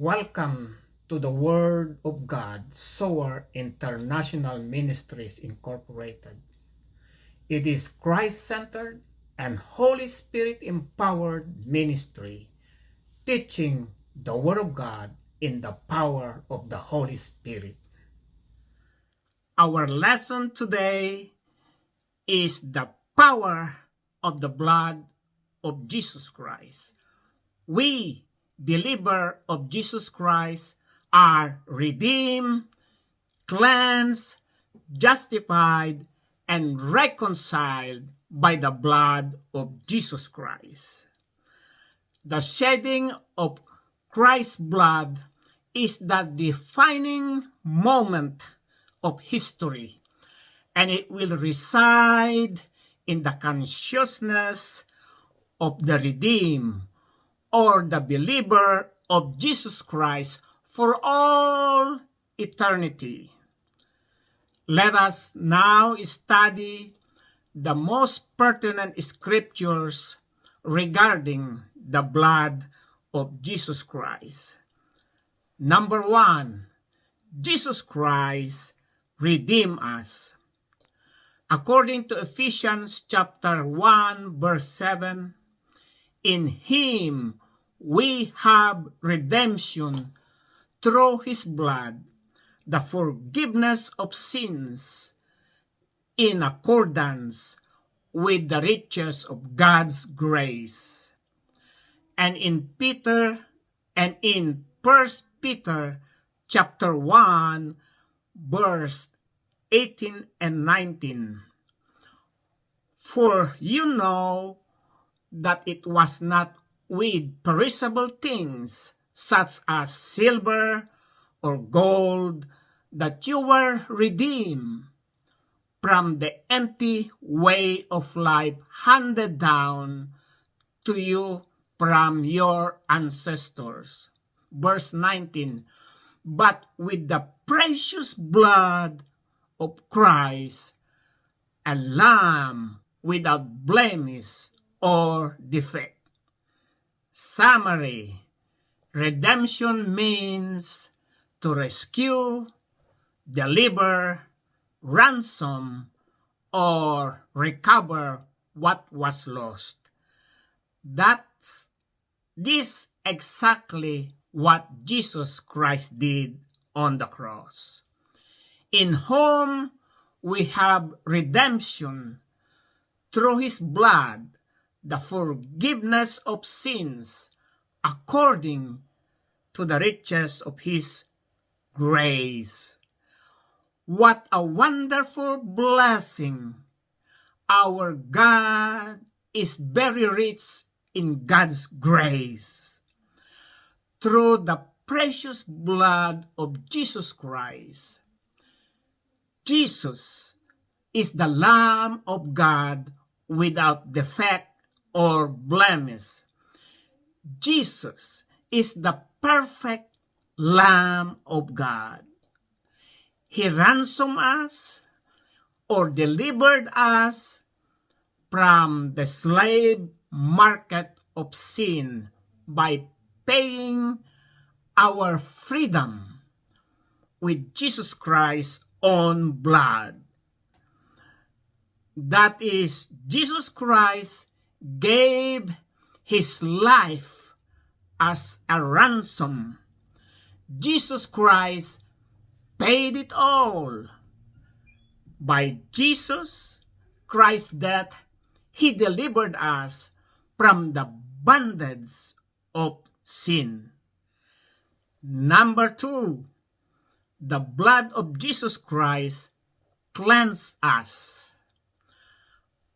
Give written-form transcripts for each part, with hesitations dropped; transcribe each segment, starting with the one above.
Welcome to the Word of God, Sower International Ministries Incorporated. It is Christ-centered and Holy Spirit-empowered ministry, teaching the Word of God in the power of the Holy Spirit. Our lesson today is the power of the blood of Jesus Christ. We, believer of Jesus Christ, are redeemed, cleansed, justified, and reconciled by the blood of Jesus Christ. The shedding of Christ's blood is the defining moment of history, and it will reside in the consciousness of the redeemed or the believer of Jesus Christ for all eternity. Let us now study the most pertinent scriptures regarding the blood of Jesus Christ. Number 1, Jesus Christ redeemed us. According to Ephesians chapter 1 verse 7, in Him we have redemption through His blood, the forgiveness of sins, in accordance with the riches of God's grace. And in First Peter chapter 1 verse 18 and 19. For you know that it was not with perishable things such as silver or gold that you were redeemed from the empty way of life handed down to you from your ancestors. Verse 19, but with the precious blood of Christ, a lamb without blemish or defect. Summary: redemption means to rescue, deliver, ransom, or recover what was lost. This exactly what Jesus Christ did on the cross. In whom we have redemption through His blood, the forgiveness of sins, according to the riches of His grace. What a wonderful blessing! Our God is very rich in God's grace. Through the precious blood of Jesus Christ, Jesus is the Lamb of God without defect or blemish. Jesus is the perfect Lamb of God. He ransomed us or delivered us from the slave market of sin by paying our freedom with Jesus Christ's own blood. That is, Jesus Christ gave His life as a ransom. Jesus Christ paid it all. By Jesus Christ's death, He delivered us from the bondage of sin. Number 2, the blood of Jesus Christ cleanses us.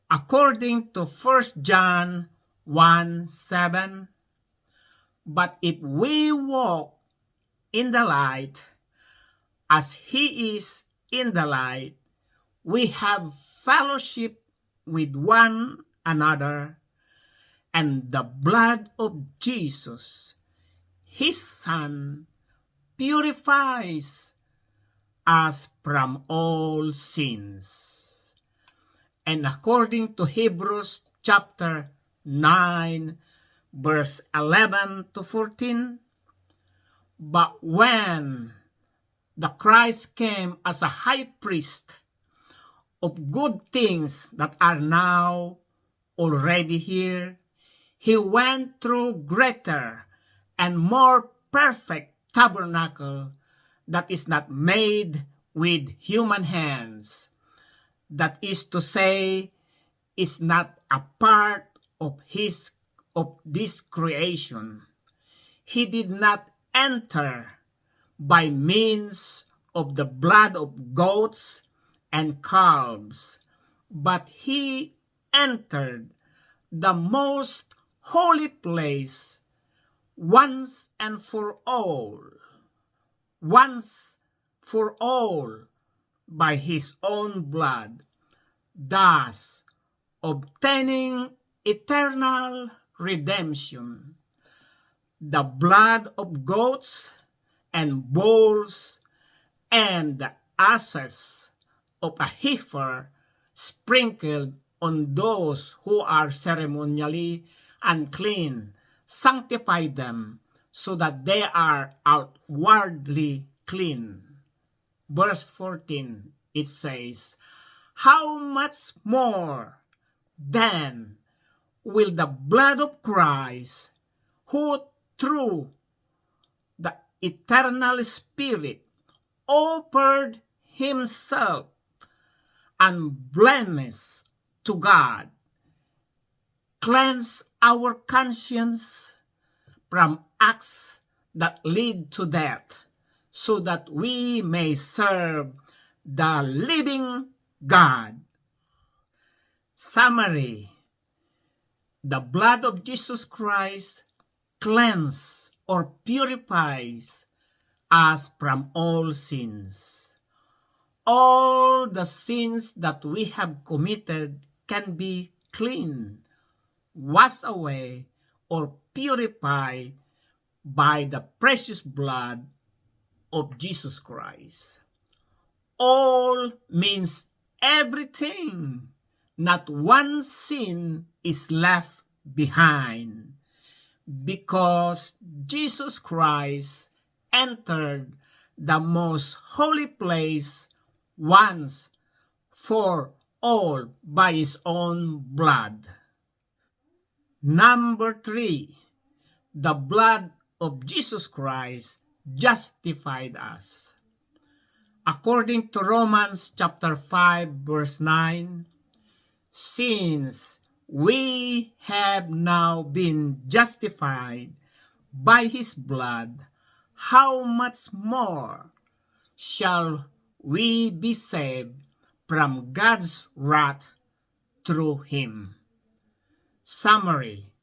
According to 1 John 1:7, but if we walk in the light, as He is in the light, we have fellowship with one another, and the blood of Jesus, His Son, purifies us from all sins. And according to Hebrews chapter 9, verse 11 to 14, But when the Christ came as a high priest of good things that are now already here, he went through greater and more perfect tabernacle that is not made with human hands. That is to say, is not a part of this creation. He did not enter by means of the blood of goats and calves, but he entered the most holy place once for all by his own blood, thus obtaining eternal redemption. The blood of goats and bulls and the ashes of a heifer sprinkled on those who are ceremonially unclean sanctify them so that they are outwardly clean. Verse 14, it says, how much more then will the blood of Christ, who through the eternal Spirit offered himself unblemished to God, cleanse our conscience from acts that lead to death, so that we may serve the living God. Summary: the blood of Jesus Christ cleanses or purifies us from all sins. All the sins that we have committed can be cleaned, washed away, or purified by the precious blood of Jesus Christ. All means everything. Not one sin is left behind, because Jesus Christ entered the most holy place once for all by his own blood. Number 3, the blood of Jesus Christ justified us. According to Romans chapter 5 verse 9, since we have now been justified by his blood, how much more shall we be saved from God's wrath through him? Summary: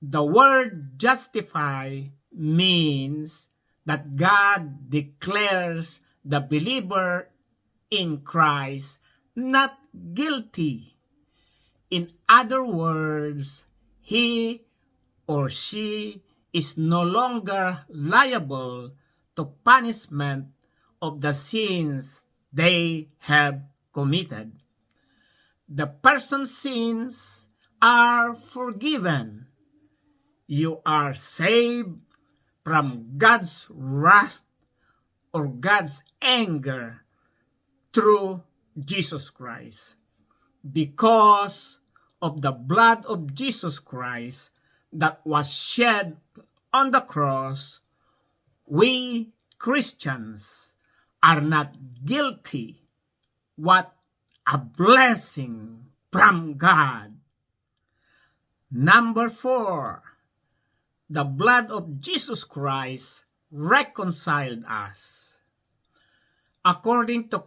the word justify means that God declares the believer in Christ not guilty. In other words, he or she is no longer liable to punishment of the sins they have committed. The person's sins are forgiven. You are saved from God's wrath or God's anger through Jesus Christ. Because of the blood of Jesus Christ that was shed on the cross, we Christians are not guilty. What a blessing from God. Number 4, the blood of Jesus Christ reconciled us. According to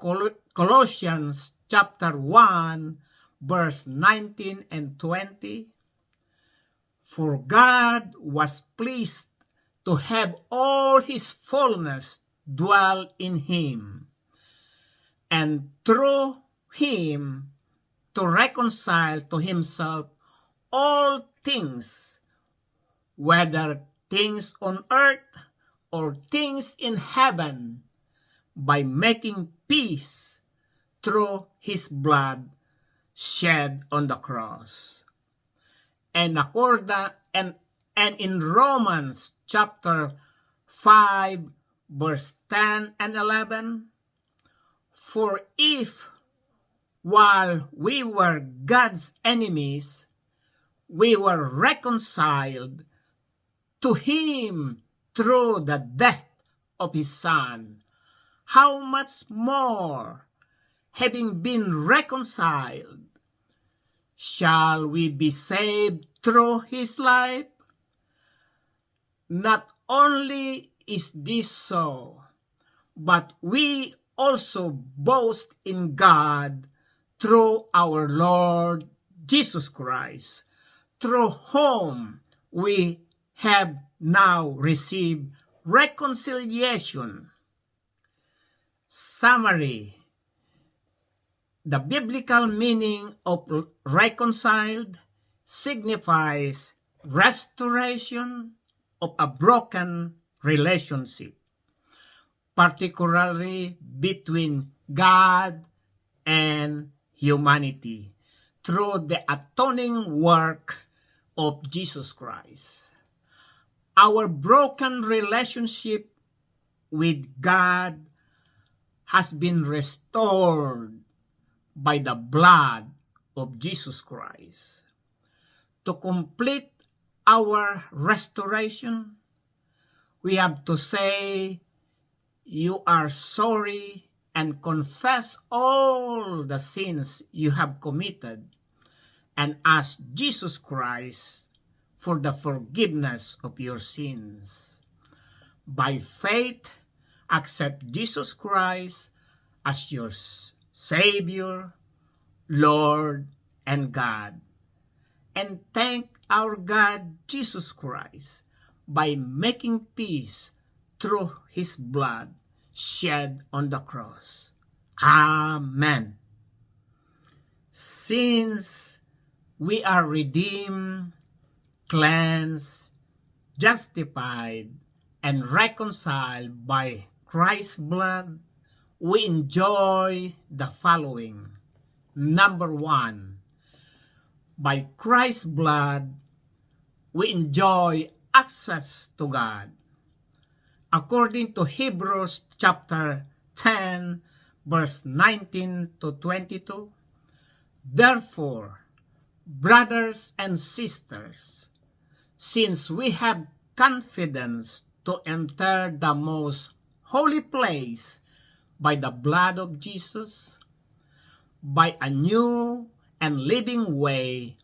Colossians chapter 1, verse 19 and 20, for God was pleased to have all his fullness dwell in him, and through him to reconcile to himself all things, whether things on earth or things in heaven, by making peace through his blood shed on the cross. And in Romans chapter 5 verse 10 and 11. For if, while we were God's enemies, we were reconciled to Him through the death of His Son, how much more, having been reconciled, shall we be saved through His life? Not only is this so, but we also boast in God through our Lord Jesus Christ, through whom we have now received reconciliation. Summary: the biblical meaning of reconciled signifies restoration of a broken relationship, particularly between God and humanity, through the atoning work of Jesus Christ. Our broken relationship with God has been restored by the blood of Jesus Christ. To complete our restoration, we have to say, you are sorry, and confess all the sins you have committed, and ask Jesus Christ for the forgiveness of your sins. By faith, accept Jesus Christ as your Savior, Lord, and God. And thank our God Jesus Christ by making peace through His blood shed on the cross. Amen. Since we are redeemed, cleansed, justified, and reconciled by Christ's blood, we enjoy the following. Number 1, by Christ's blood, we enjoy access to God. According to Hebrews chapter 10, verse 19 to 22, therefore, brothers and sisters, since we have confidence to enter the most holy place by the blood of Jesus, by a new and living way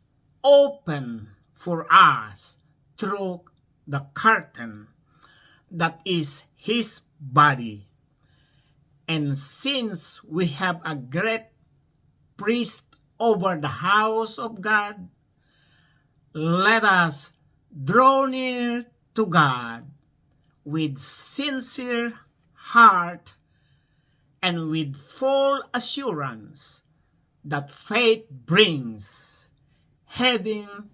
open for us through the curtain that is His body. And since we have a great priest over the house of God, let us draw near to God with sincere heart and with full assurance that faith brings, having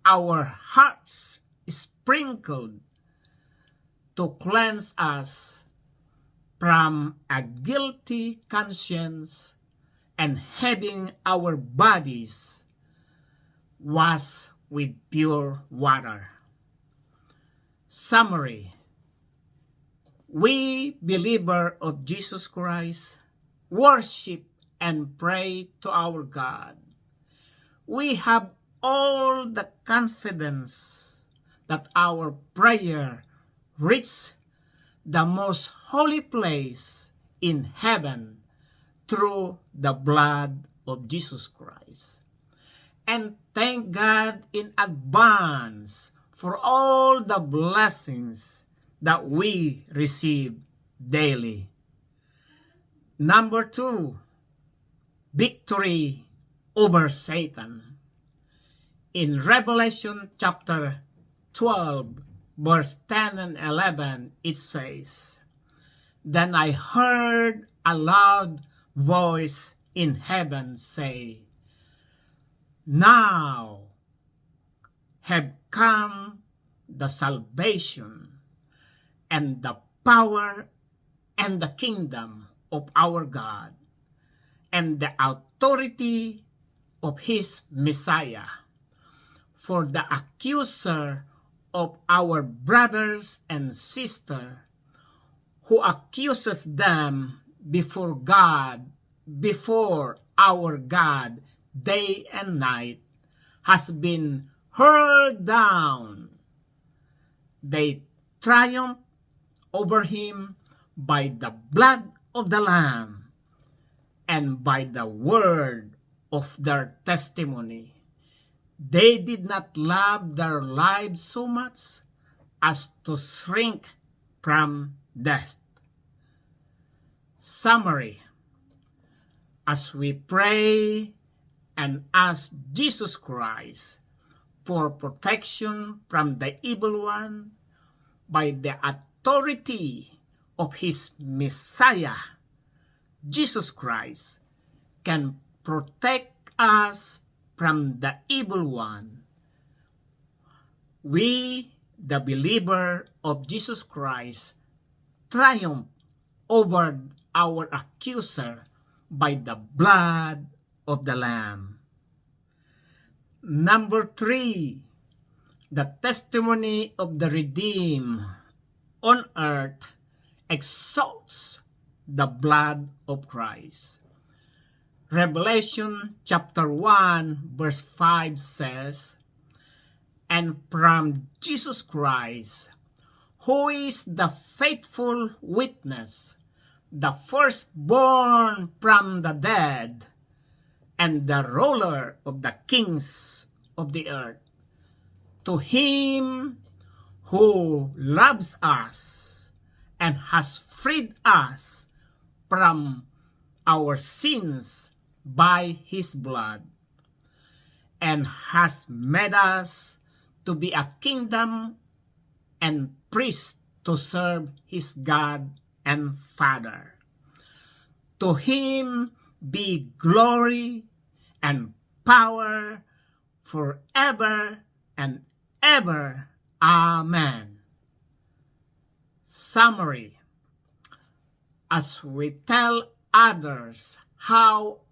our hearts sprinkled to cleanse us from a guilty conscience, and having our bodies washed with pure water. Summary: we, believer of Jesus Christ, worship and pray to our God. We have all the confidence that our prayer reach the most holy place in heaven through the blood of Jesus Christ. And thank God in advance for all the blessings that we receive daily. Number 2, victory over Satan. In Revelation chapter 12, verse 10 and 11, it says, Then I heard a loud voice in heaven say, Now have come the salvation and the power and the kingdom of our God and the authority of His Messiah. For the accuser of our brothers and sisters who accuses them before God, before our God, day and night, has been hurled down. They triumph over him by the blood of the Lamb and by the word of their testimony. They did not love their lives so much as to shrink from death. Summary: as we pray and ask Jesus Christ for protection from the evil one by the authority of his Messiah, Jesus Christ can protect us from the evil one. We, the believer of Jesus Christ, triumph over our accuser by the blood of the Lamb. Number 3, the testimony of the redeemed on earth exalts the blood of Christ. Revelation chapter 1 verse 5 says, "And from Jesus Christ, who is the faithful witness, the firstborn from the dead, and the ruler of the kings of the earth, to him who loves us and has freed us from our sins by his blood, and has made us to be a kingdom and priests to serve his God and Father. To him be glory and power forever and ever. Amen." Summary: as we tell others how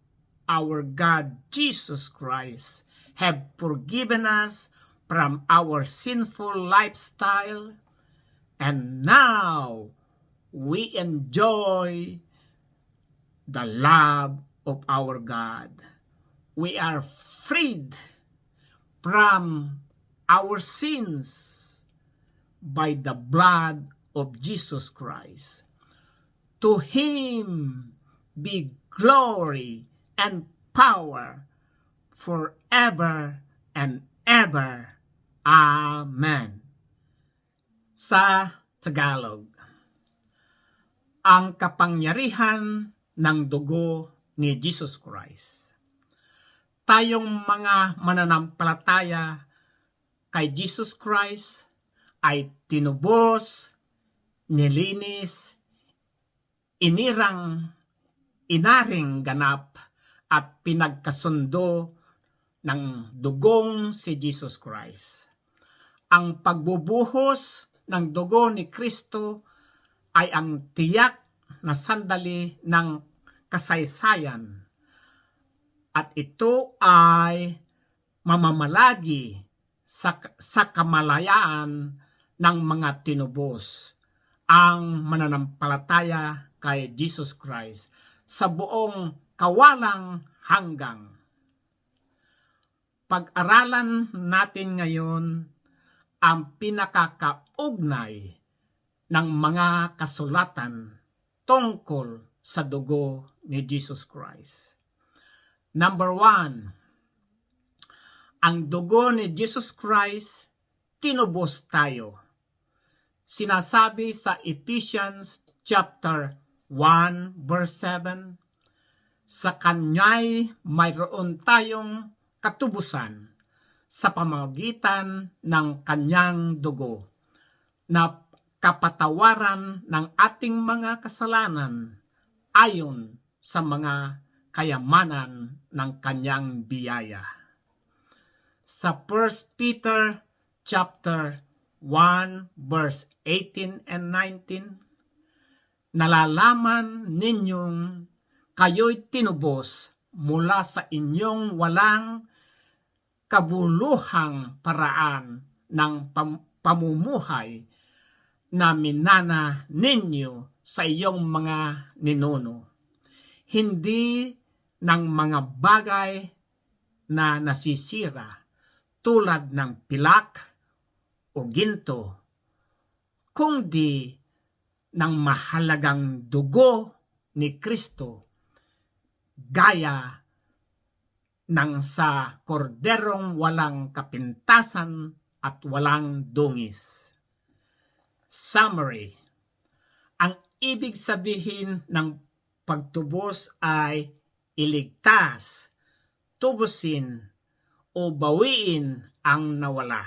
our God Jesus Christ have forgiven us from our sinful lifestyle, and now we enjoy the love of our God. We are freed from our sins by the blood of Jesus Christ. To him be glory and power forever and ever. Amen. Sa Tagalog, ang kapangyarihan ng dugo ni Jesus Christ. Tayong mga mananampalataya kay Jesus Christ ay tinubos, nilinis, inaring ganap at pinagkasundo ng dugong si Jesus Christ. Ang pagbubuhos ng dugo ni Kristo ay ang tiyak na sandali ng kasaysayan, at ito ay mamamalagi sa kamalayaan ng mga tinubos ang mananampalataya kay Jesus Christ sa buong kawalang hanggang. Pag-aralan natin ngayon ang pinakakaugnay ng mga kasulatan tungkol sa dugo ni Jesus Christ. Number 1, ang dugo ni Jesus Christ, tinubos tayo. Sinasabi sa Ephesians chapter 1 verse 7, sa kanya'y mayroon tayong katubusan sa pamamagitan ng kanyang dugo, na kapatawaran ng ating mga kasalanan ayon sa mga kayamanan ng kanyang biyaya. Sa 1 Peter chapter 1 verse 18 and 19, nalalaman ninyong kayo'y tinubos mula sa inyong walang kabuluhang paraan ng pamumuhay na minana ninyo sa iyong mga ninuno. Hindi ng mga bagay na nasisira tulad ng pilak o ginto, kundi ng mahalagang dugo ni Kristo, gaya ng sa korderong walang kapintasan at walang dungis. Summary: ang ibig sabihin ng pagtubos ay iligtas, tubusin o bawiin ang nawala.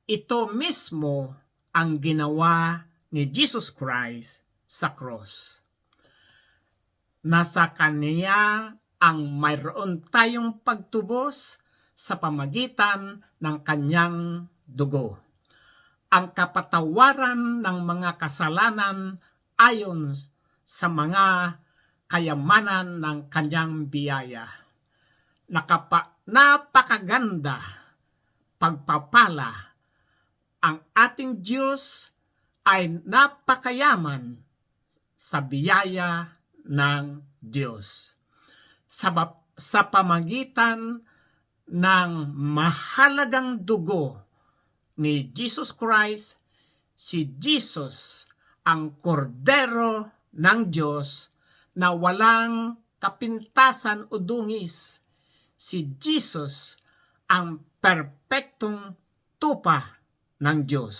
Ito mismo ang ginawa ni Jesus Christ sa cross. Nasa Kanya ang mayroon tayong pagtubos sa pamagitan ng Kanyang dugo. Ang kapatawaran ng mga kasalanan ayon sa mga kayamanan ng Kanyang biyaya. Napakaganda, pagpapala. Ang ating Diyos ay napakayaman sa biyaya ng Diyos. Sa pamagitan ng mahalagang dugo ni Jesus Christ, si Jesus ang kordero ng Diyos na walang kapintasan o dungis. Si Jesus ang perpektong tupa ng Diyos.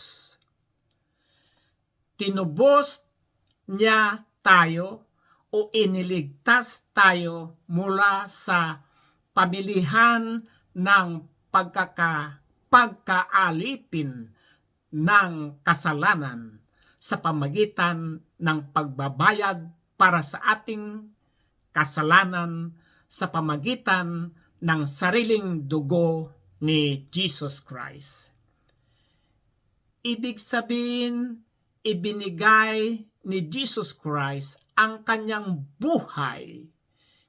Tinubos niya tayo o iniligtas tayo mula sa pamilihan ng pagkaalipin ng kasalanan sa pamagitan ng pagbabayad para sa ating kasalanan sa pamagitan ng sariling dugo ni Jesus Christ. Ibig sabihin, ibinigay ni Jesus Christ ang kanyang buhay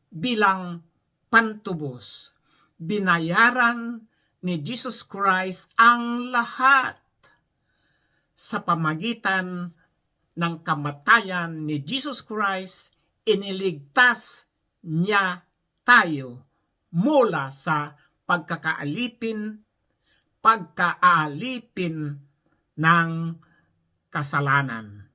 bilang pantubos. Binayaran ni Jesus Christ ang lahat sa pamagitan ng kamatayan ni Jesus Christ. Iniligtas niya tayo mula sa pagkaalipin ng kasalanan.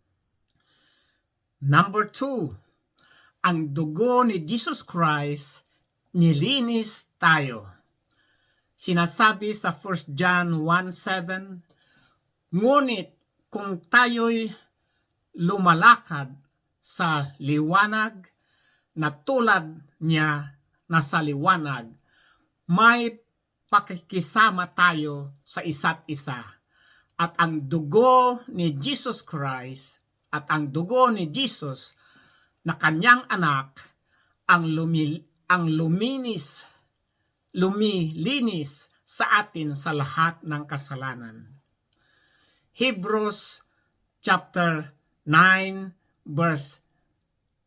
Number 2, ang dugo ni Jesus Christ nilinis tayo. Sinasabi sa 1 John 1:7, ngunit kung tayo'y lumalakad sa liwanag na tulad niya na sa liwanag, may pakikisama tayo sa isa't isa. At ang dugo ni Jesus Christ at ang dugo ni Jesus na kanyang anak ang lumilinis sa atin sa lahat ng kasalanan. Hebrews chapter 9 verse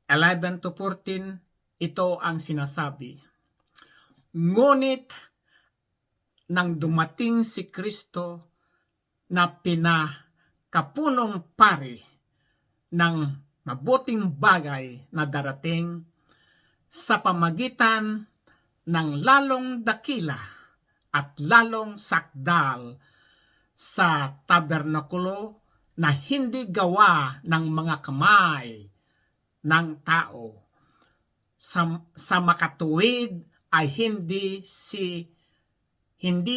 11 to 14, ito ang sinasabi. Ngunit nang dumating si Kristo na pinakapunong pari ng mabuting bagay na darating sa pamagitan ng lalong dakila at lalong sakdal sa tabernakulo na hindi gawa ng mga kamay ng tao. Sa makatuwid ay hindi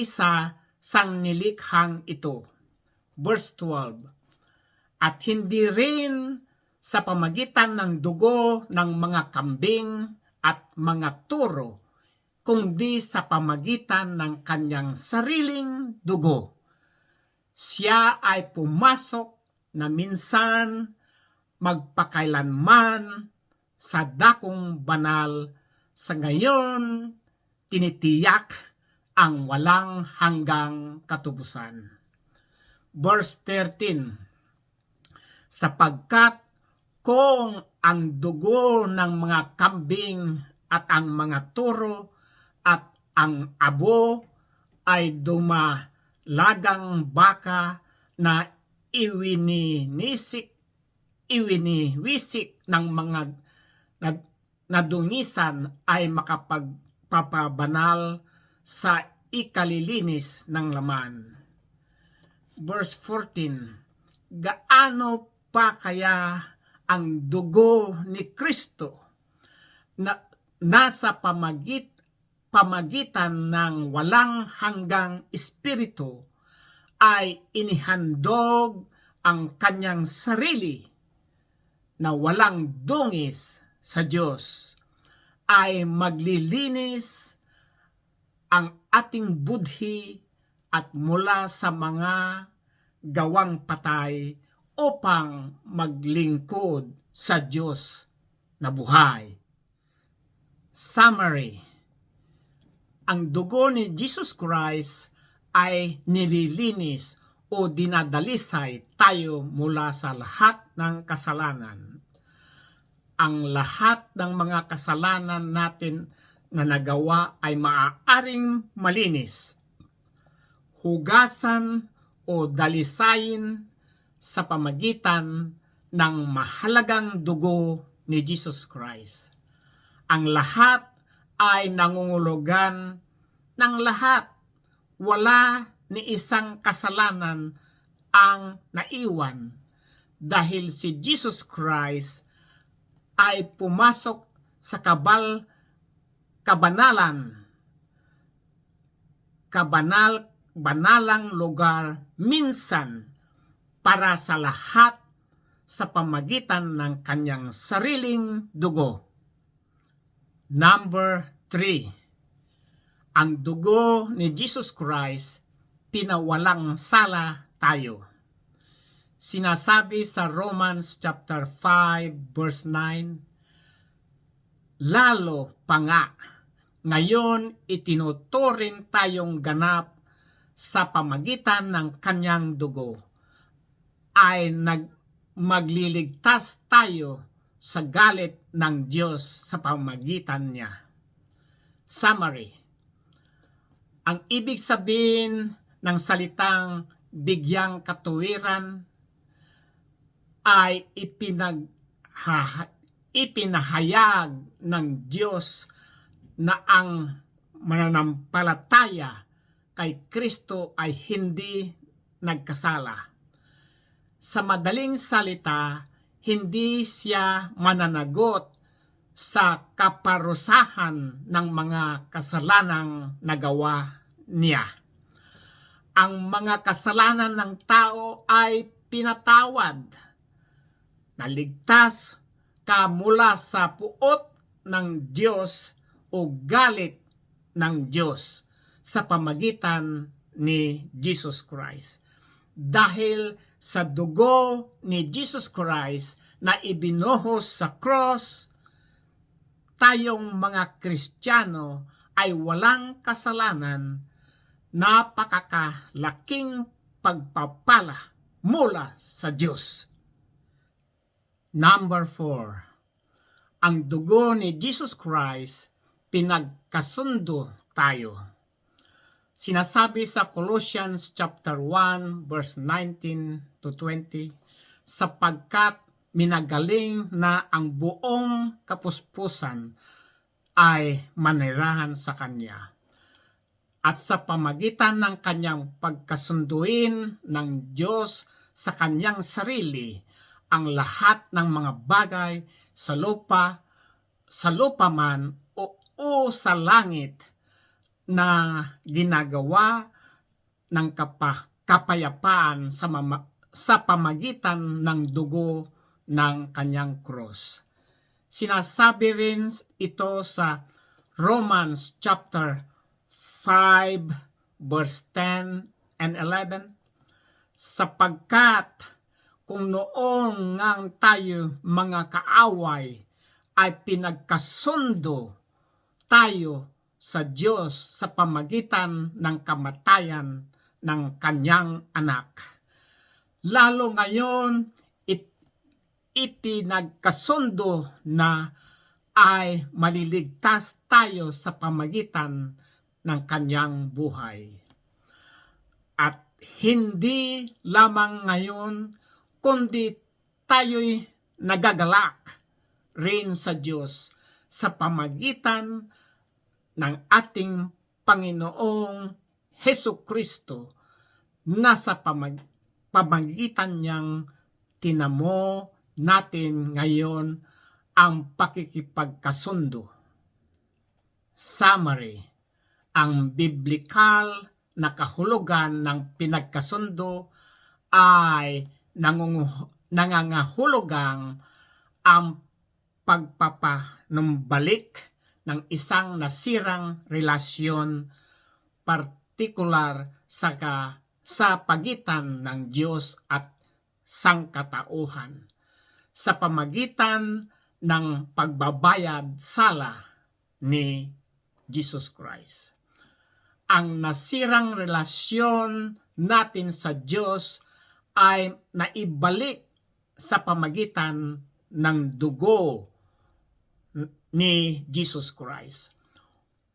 sa sangnilikhang ito. Verse 12, at hindi rin sa pamagitan ng dugo ng mga kambing at mga turo, kundi sa pamagitan ng kanyang sariling dugo. Siya ay pumasok na minsan magpakailanman sa dakong banal, sa ngayon tinitiyak ang walang hanggang katubusan. Verse 13, sapagkat kung ang dugo ng mga kambing at ang mga turo at ang abo ay ladang baka na iwiniwisik ng mga nadungisan ay makapagpapabanal sa ikalilinis ng laman. Verse 14, gaano pa kaya ang dugo ni Kristo na nasa pamagitan ng walang hanggang espiritu ay inihandog ang kanyang sarili na walang dungis sa Diyos, ay maglilinis ang ating budhi at mula sa mga gawang patay upang maglingkod sa Diyos na buhay. Summary: ang dugo ni Jesus Christ ay nililinis o dinadalisay tayo mula sa lahat ng kasalanan. Ang lahat ng mga kasalanan natin na nagawa ay maaaring malinis, hugasan o dalisayin sa pamagitan ng mahalagang dugo ni Jesus Christ. Ang lahat ay nangungulugan ng lahat. Wala ni isang kasalanan ang naiwan dahil si Jesus Christ ay pumasok sa banalang lugar minsan para sa lahat sa pamagitan ng kanyang sariling dugo. Number 3. Ang dugo ni Jesus Christ, pinawalang sala tayo. Sinasabi sa Romans chapter 5 verse 9, lalo pa nga, ngayon itinuturing tayong ganap sa pamagitan ng kanyang dugo, ay magliligtas tayo sa galit ng Diyos sa pamagitan niya. Summary: ang ibig sabihin ng salitang bigyang katuwiran ay ipinahayag ng Diyos na ang mananampalataya kay Kristo ay hindi nagkasala. Sa madaling salita, hindi siya mananagot sa kaparusahan ng mga kasalanang nagawa niya. Ang mga kasalanan ng tao ay pinatawad. Naligtas ka mula sa puot ng Diyos o galit ng Diyos sa pamagitan ni Jesus Christ. Dahil sa dugo ni Jesus Christ na ibinuhos sa cross, tayong mga Kristiyano ay walang kasalanan, napakalaking pagpapala mula sa Diyos. Number 4. Ang dugo ni Jesus Christ, pinagkasundo tayo. Sinasabi sa Colossians chapter 1 verse 19 to 20, sapagkat minagaling na ang buong kapuspusan ay manirahan sa Kanya. At sa pamagitan ng Kanyang pagkasunduin ng Diyos sa Kanyang sarili, ang lahat ng mga bagay sa lupa man o sa langit na ginagawa ng kapayapaan sa pamagitan ng dugo ng kanyang cross. Sinasabi rin ito sa Romans chapter 5 verse 10 and 11, sapagkat kung noong ngang tayo mga kaaway ay pinagkasundo tayo sa Diyos sa pamagitan ng kamatayan ng kanyang anak, lalo ngayon ipinagkasundo na ay maliligtas tayo sa pamagitan ng kanyang buhay. At hindi lamang ngayon, kundi tayo'y nagagalak rin sa Diyos sa pamagitan ng ating Panginoong Hesukristo na sa pamagitan niyang tinamo natin ngayon ang pakikipagkasundo. Summary: ang biblikal na kahulugan ng pinagkasundo ay nangangahulugang ang pagpapanumbalik ng isang nasirang relasyon, partikular sa pagitan ng Diyos at sangkatauhan, sa pamagitan ng pagbabayad sala ni Jesus Christ. Ang nasirang relasyon natin sa Diyos ay naibalik sa pamagitan ng dugo ni Jesus Christ.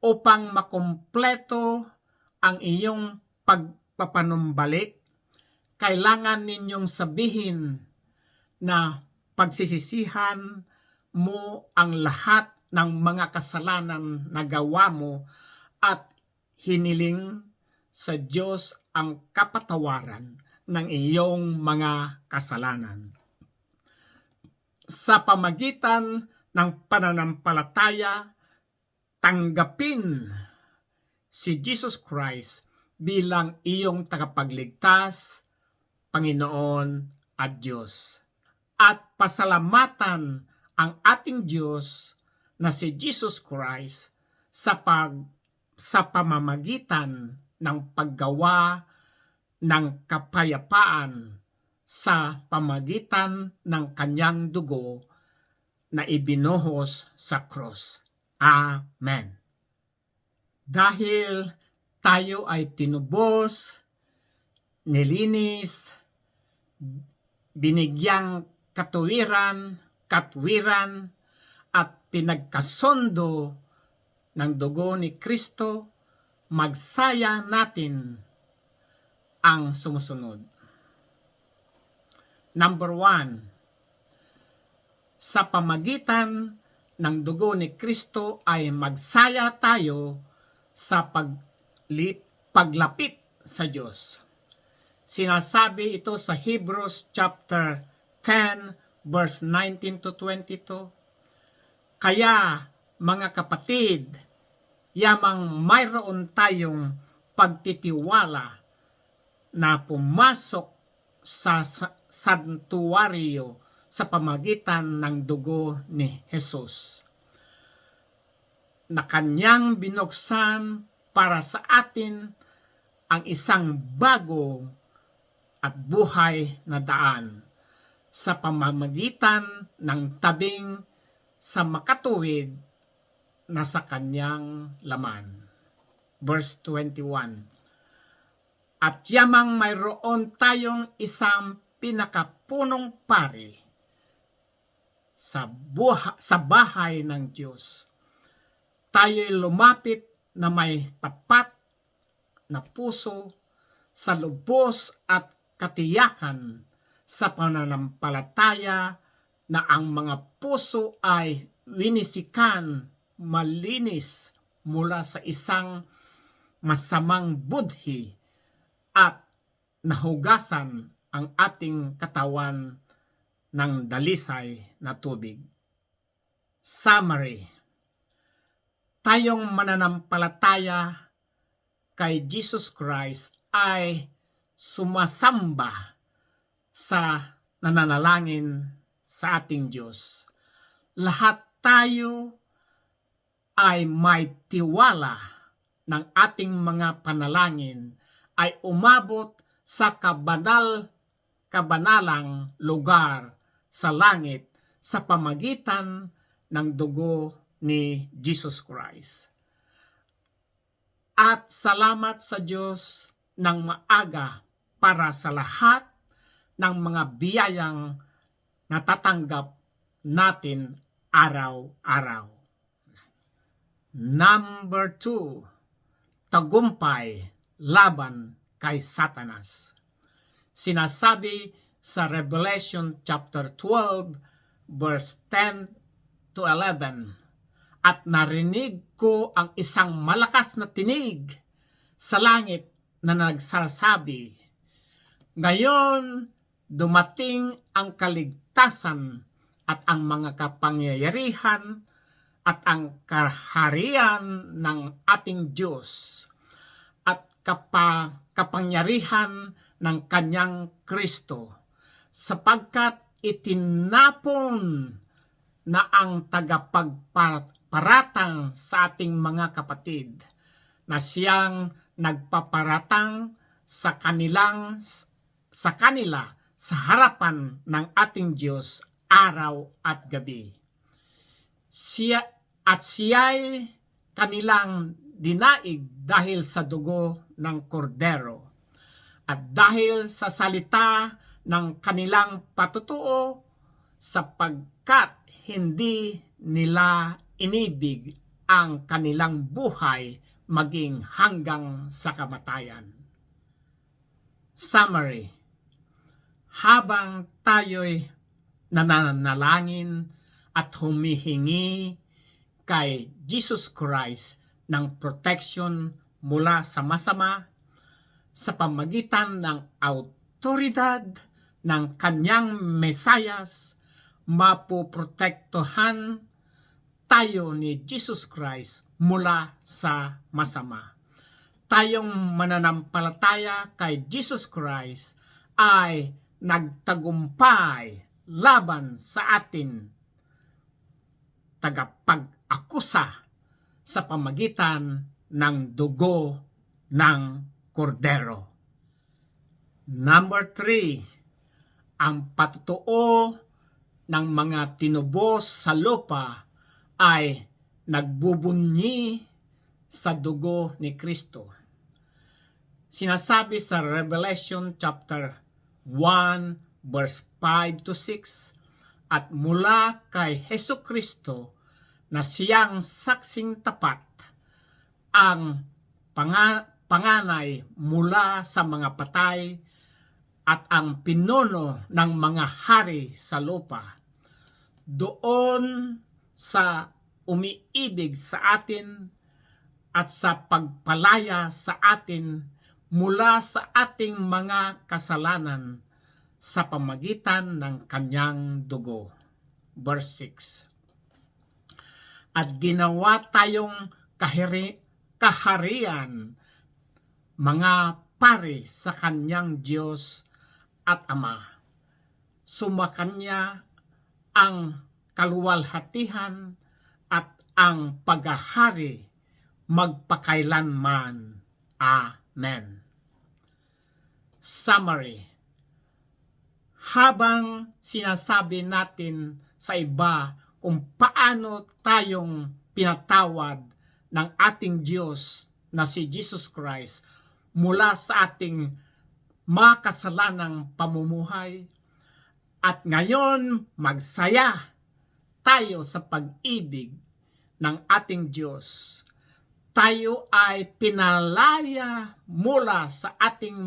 Upang makumpleto ang iyong pagpapanumbalik, kailangan ninyong sabihin na pagsisisihan mo ang lahat ng mga kasalanan na gawa mo at hiniling sa Diyos ang kapatawaran ng iyong mga kasalanan. Sa pamagitan ng pananampalataya, tanggapin si Jesus Christ bilang iyong tagapagligtas, Panginoon at Diyos. At pasalamatan ang ating Diyos na si Jesus Christ sa pamamagitan ng paggawa ng kapayapaan sa pamagitan ng kanyang dugo na ibinuhos sa cross. Amen. Dahil tayo ay tinubos, nilinis, binigyang katwiran, at pinagkasundo ng dugo ni Kristo, magsaya natin ang sumusunod. Number 1, sa pamagitan ng dugo ni Kristo ay magsaya tayo sa paglapit sa Diyos. Sinasabi ito sa Hebrews chapter 10 verse 19 to 22. Kaya mga kapatid, yamang mayroon tayong pagtitiwala na pumasok sa santuario sa pamagitan ng dugo ni Jesus, na kanyang binuksan para sa atin ang isang bago at buhay na daan sa pamamagitan ng tabing sa makatuwid na sa kanyang laman. Verse 21. At yamang mayroon tayong isang pinakapunong pari sa bahay ng Diyos, tayo'y lumapit na may tapat na puso sa lubos at katiyakan sa pananampalataya na ang mga puso ay winisikan malinis mula sa isang masamang budhi at nahugasan ang ating katawan ng dalisay na tubig. Summary: tayong mananampalataya kay Jesus Christ ay sumasamba sa nananalangin sa ating Diyos. Lahat tayo ay may tiwala ng ating mga panalangin ay umabot sa kabanalang lugar sa langit sa pamagitan ng dugo ni Jesus Christ. At salamat sa Diyos ng maaga para sa lahat ng mga biyayang natatanggap natin araw-araw. Number 2, tagumpay laban kay Satanas. Sinasabi sa Revelation chapter 12 verse 10 to 11, at narinig ko ang isang malakas na tinig sa langit na nagsasabi, ngayon dumating ang kaligtasan at ang mga kapangyarihan at ang kaharian ng ating Diyos at kapangyarihan ng kanyang Kristo, sapagkat itinapon na ang tagapagparatang sa ating mga kapatid na siyang nagpaparatang sa kanila sa harapan ng ating Diyos araw at gabi. Siya'y kanilang dinaig dahil sa dugo ng kordero at dahil sa salita ng kanilang patutuo, sapagkat hindi nila inibig ang kanilang buhay maging hanggang sa kamatayan. Summary: habang tayo'y nananalangin at humihingi kay Jesus Christ ng protection mula sa masama sa pamagitan ng autoridad ng kanyang Mesayas, mapoprotektohan tayo ni Jesus Christ mula sa masama. Tayong mananampalataya kay Jesus Christ ay nagtagumpay laban sa atin tagapag-akusa sa pamagitan ng dugo ng kordero. Number 3, ang patutuo ng mga tinubos sa lupa ay nagbubunyi sa dugo ni Kristo. Sinasabi sa Revelation chapter 1 verse 5 to 6, at mula kay Hesus Kristo na siyang saksing tapat, ang panganay mula sa mga patay at ang pinuno ng mga hari sa lupa. Doon sa umiibig sa atin at sa pagpalaya sa atin mula sa ating mga kasalanan sa pamagitan ng kanyang dugo. Verse 6. At ginawa tayong kaharian, mga pari sa kanyang Diyos at Ama. Sumakanya ang kaluwalhatihan at ang paghahari magpakailanman. Amen. Summary: habang sinasabi natin sa iba kung paano tayong pinatawad ng ating Diyos na si Jesus Christ mula sa ating makasalanang pamumuhay, at ngayon magsaya tayo sa pag-ibig ng ating Diyos, tayo ay pinalaya mula sa ating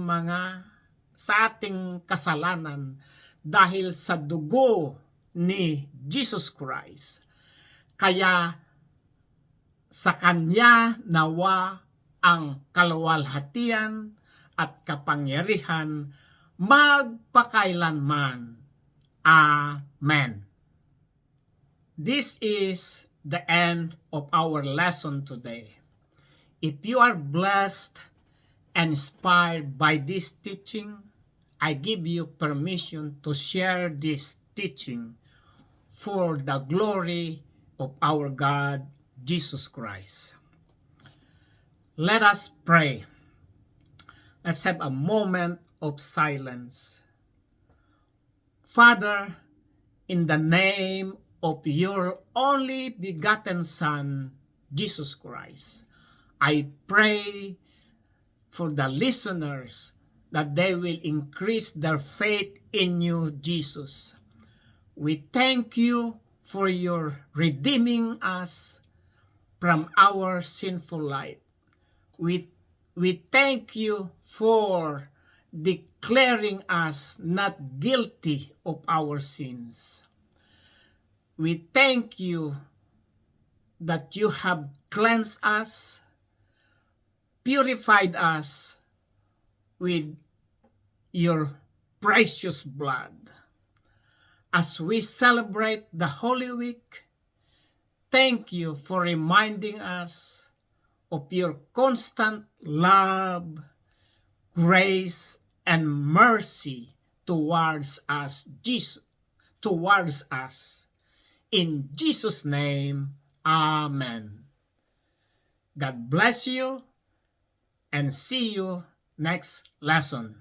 kasalanan dahil sa dugo ni Jesus Christ. Kaya sa kanya nawa ang kaluwalhatian at kapangyarihan magpakailanman. Amen. This is the end of our lesson today. If you are blessed and inspired by this teaching, I give you permission to share this teaching for the glory of our God, Jesus Christ. Let us pray. Let's have a moment of silence. Father, in the name of your only begotten Son, Jesus Christ, I pray for the listeners that they will increase their faith in you, Jesus. We thank you for your redeeming us from our sinful life. We We thank you for declaring us not guilty of our sins. We thank you that you have cleansed us, purified us with your precious blood. As we celebrate the Holy Week, thank you for reminding us of your constant love, grace, and mercy towards us. In Jesus' name, Amen. God bless you and see you next lesson.